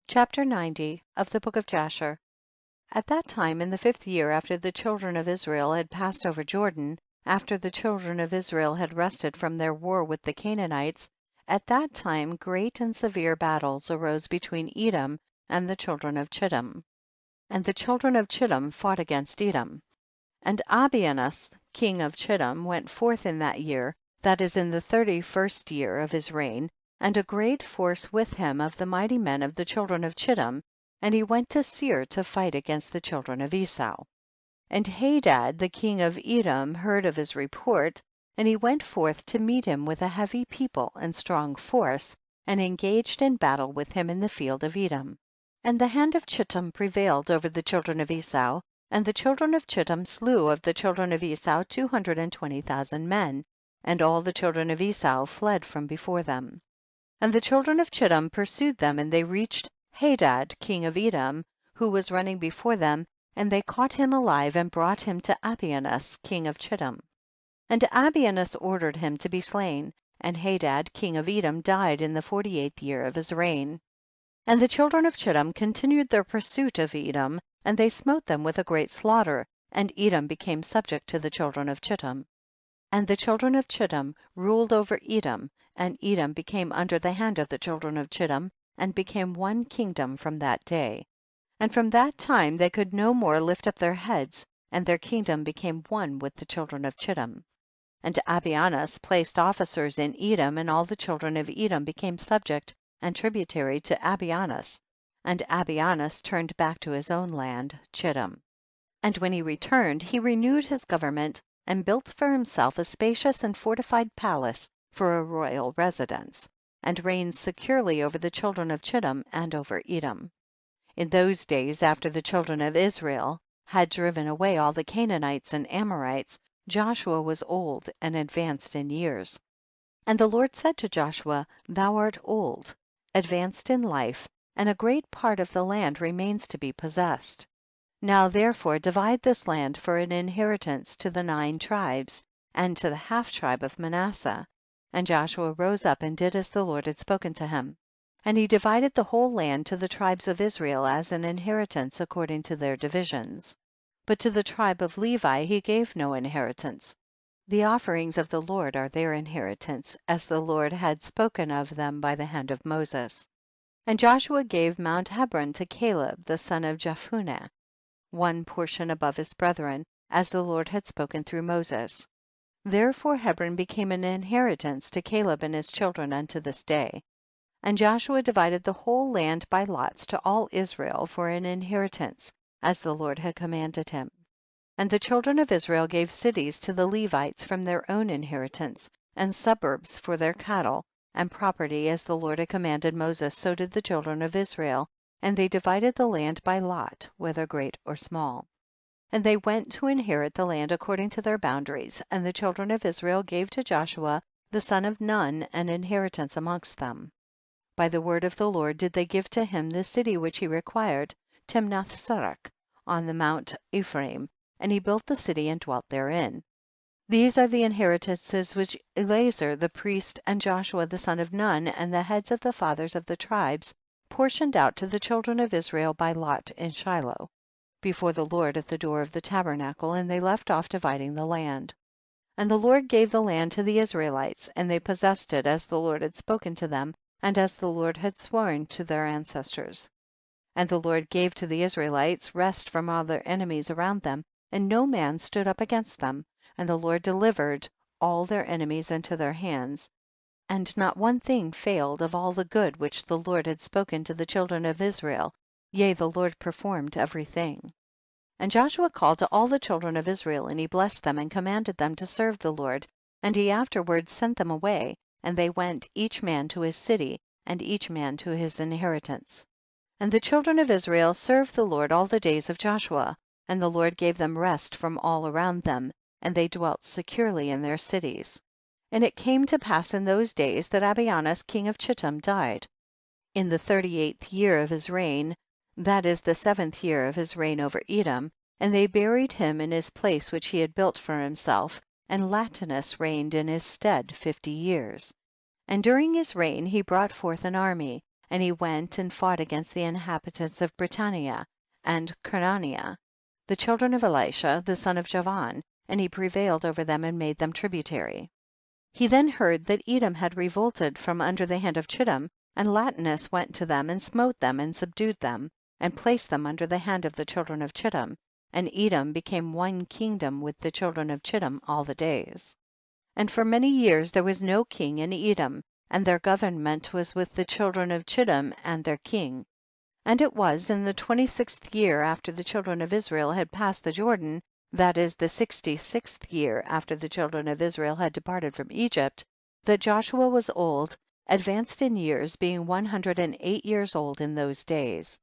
Chapter 90 of the Book of Jasher. At that time, in the 5th year after the children of Israel had passed over Jordan, after the children of Israel had rested from their war with the Canaanites, at that time great and severe battles arose between Edom and the children of Chittim. And the children of Chittim fought against Edom. And Abianus, king of Chittim, went forth in that year, that is in the 31st year of his reign, and a great force with him of the mighty men of the children of Chittim, and he went to Seir to fight against the children of Esau. And Hadad the king of Edom heard of his report, and he went forth to meet him with a heavy people and strong force, and engaged in battle with him in the field of Edom. And the hand of Chittim prevailed over the children of Esau, and the children of Chittim slew of the children of Esau 220,000 men, and all the children of Esau fled from before them. And the children of Chittim pursued them, and they reached Hadad king of Edom, who was running before them, and they caught him alive and brought him to Abianus king of Chittim. And Abianus ordered him to be slain, and Hadad king of Edom died in the 48th year of his reign. And the children of Chittim continued their pursuit of Edom, and they smote them with a great slaughter, and Edom became subject to the children of Chittim. And the children of Chittim ruled over Edom, and Edom became under the hand of the children of Chittim, and became one kingdom from that day. And from that time they could no more lift up their heads, and their kingdom became one with the children of Chittim. And Abianus placed officers in Edom, and all the children of Edom became subject and tributary to Abianus, and Abianus turned back to his own land, Chittim. And when he returned, he renewed his government, and built for himself a spacious and fortified palace for a royal residence, and reigned securely over the children of Chittim and over Edom. In those days, after the children of Israel had driven away all the Canaanites and Amorites, Joshua was old and advanced in years. And the Lord said to Joshua, Thou art old, advanced in life, and a great part of the land remains to be possessed. Now therefore divide this land for an inheritance to the 9 tribes, and to the half tribe of Manasseh. And Joshua rose up and did as the Lord had spoken to him. And he divided the whole land to the tribes of Israel as an inheritance according to their divisions. But to the tribe of Levi he gave no inheritance. The offerings of the Lord are their inheritance, as the Lord had spoken of them by the hand of Moses. And Joshua gave Mount Hebron to Caleb the son of Jephunneh, one portion above his brethren, as the Lord had spoken through Moses. Therefore Hebron became an inheritance to Caleb and his children unto this day. And Joshua divided the whole land by lots to all Israel for an inheritance, as the Lord had commanded him. And the children of Israel gave cities to the Levites from their own inheritance, and suburbs for their cattle, and property as the Lord had commanded Moses, so did the children of Israel, and they divided the land by lot, whether great or small. And they went to inherit the land according to their boundaries, and the children of Israel gave to Joshua the son of Nun an inheritance amongst them. By the word of the Lord did they give to him the city which he required, Timnath-Serach, on the Mount Ephraim, and he built the city and dwelt therein. These are the inheritances which Eleazar the priest and Joshua the son of Nun and the heads of the fathers of the tribes portioned out to the children of Israel by lot in Shiloh, before the Lord at the door of the tabernacle, and they left off dividing the land. And the Lord gave the land to the Israelites, and they possessed it as the Lord had spoken to them, and as the Lord had sworn to their ancestors. And the Lord gave to the Israelites rest from all their enemies around them, and no man stood up against them, and the Lord delivered all their enemies into their hands, and not one thing failed of all the good which the Lord had spoken to the children of Israel, yea, the Lord performed every thing. And Joshua called to all the children of Israel, and he blessed them and commanded them to serve the Lord, and he afterward sent them away, and they went each man to his city, and each man to his inheritance. And the children of Israel served the Lord all the days of Joshua, and the Lord gave them rest from all around them, and they dwelt securely in their cities. And it came to pass in those days that Abianus king of Chittim died, in the 38th year of his reign, that is the 7th year of his reign over Edom, and they buried him in his place which he had built for himself, and Latinus reigned in his stead 50 years. And during his reign he brought forth an army, and he went and fought against the inhabitants of Britannia and Kernania, the children of Elisha the son of Javan, and he prevailed over them and made them tributary. He then heard that Edom had revolted from under the hand of Chittim, and Latinus went to them and smote them and subdued them, and placed them under the hand of the children of Chittim, and Edom became one kingdom with the children of Chittim all the days. And for many years there was no king in Edom, and their government was with the children of Chittim and their king. And it was in the 26th year after the children of Israel had passed the Jordan, that is the 66th year after the children of Israel had departed from Egypt, that Joshua was old, advanced in years, being 108 years old in those days.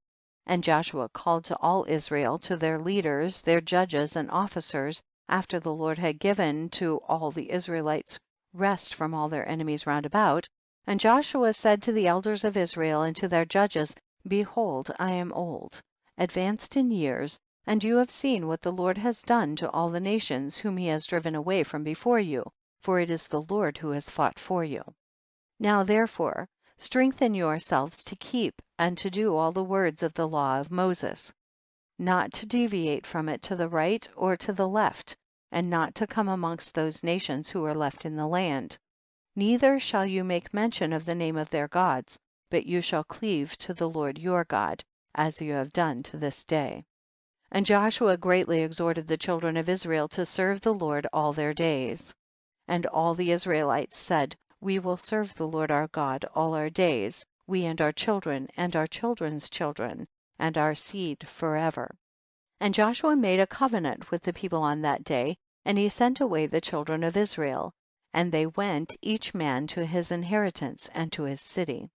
And Joshua called to all Israel, to their leaders, their judges and officers, after the Lord had given to all the Israelites rest from all their enemies round about. And Joshua said to the elders of Israel and to their judges, Behold, I am old, advanced in years, and you have seen what the Lord has done to all the nations whom he has driven away from before you, for it is the Lord who has fought for you. Now therefore strengthen yourselves to keep and to do all the words of the law of Moses, not to deviate from it to the right or to the left, and not to come amongst those nations who are left in the land. Neither shall you make mention of the name of their gods, but you shall cleave to the Lord your God, as you have done to this day. And Joshua greatly exhorted the children of Israel to serve the Lord all their days. And all the Israelites said, We will serve the Lord our God all our days, we and our children and our children's children, and our seed forever. And Joshua made a covenant with the people on that day, and he sent away the children of Israel, and they went each man to his inheritance and to his city.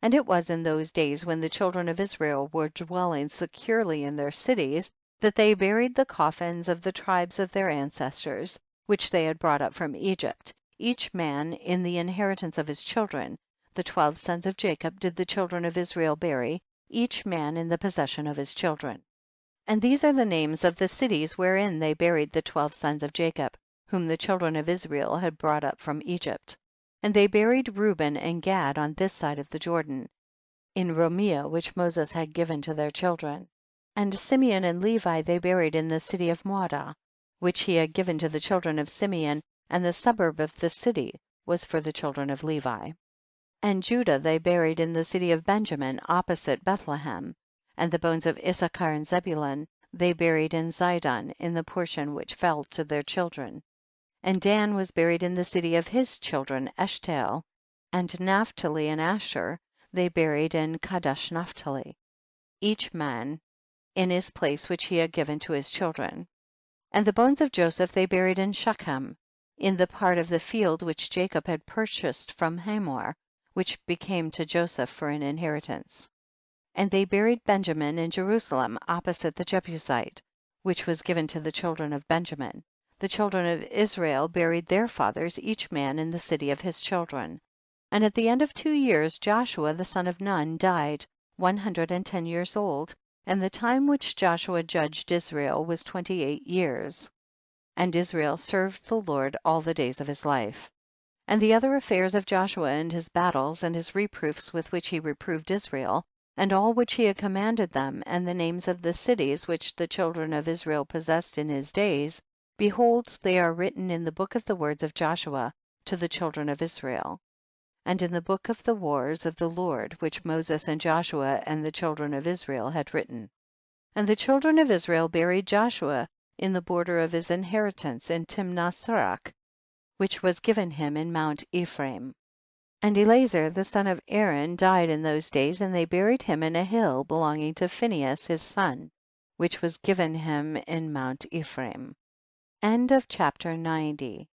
And it was in those days when the children of Israel were dwelling securely in their cities, that they buried the coffins of the tribes of their ancestors, which they had brought up from Egypt, each man in the inheritance of his children. The 12 sons of Jacob did the children of Israel bury, each man in the possession of his children. And these are the names of the cities wherein they buried the 12 sons of Jacob, whom the children of Israel had brought up from Egypt. And they buried Reuben and Gad on this side of the Jordan, in Romia, which Moses had given to their children. And Simeon and Levi they buried in the city of Maudah, which he had given to the children of Simeon, and the suburb of the city was for the children of Levi. And Judah they buried in the city of Benjamin, opposite Bethlehem. And the bones of Issachar and Zebulun they buried in Zidon, in the portion which fell to their children. And Dan was buried in the city of his children, Eshtael. And Naphtali and Asher they buried in Kadesh Naphtali, each man in his place which he had given to his children. And the bones of Joseph they buried in Shechem, in the part of the field which Jacob had purchased from Hamor, which became to Joseph for an inheritance. And they buried Benjamin in Jerusalem, opposite the Jebusite, which was given to the children of Benjamin. The children of Israel buried their fathers, each man in the city of his children. And at the end of 2 years Joshua the son of Nun died, 110 years old, and the time which Joshua judged Israel was 28 years. And Israel served the Lord all the days of his life. And the other affairs of Joshua and his battles, and his reproofs with which he reproved Israel, and all which he had commanded them, and the names of the cities which the children of Israel possessed in his days, behold, they are written in the book of the words of Joshua to the children of Israel, and in the book of the wars of the Lord, which Moses and Joshua and the children of Israel had written. And the children of Israel buried Joshua in the border of his inheritance in Timnath-serach, which was given him in Mount Ephraim. And Eleazar the son of Aaron died in those days, and they buried him in a hill belonging to Phinehas his son, which was given him in Mount Ephraim. End of chapter 90.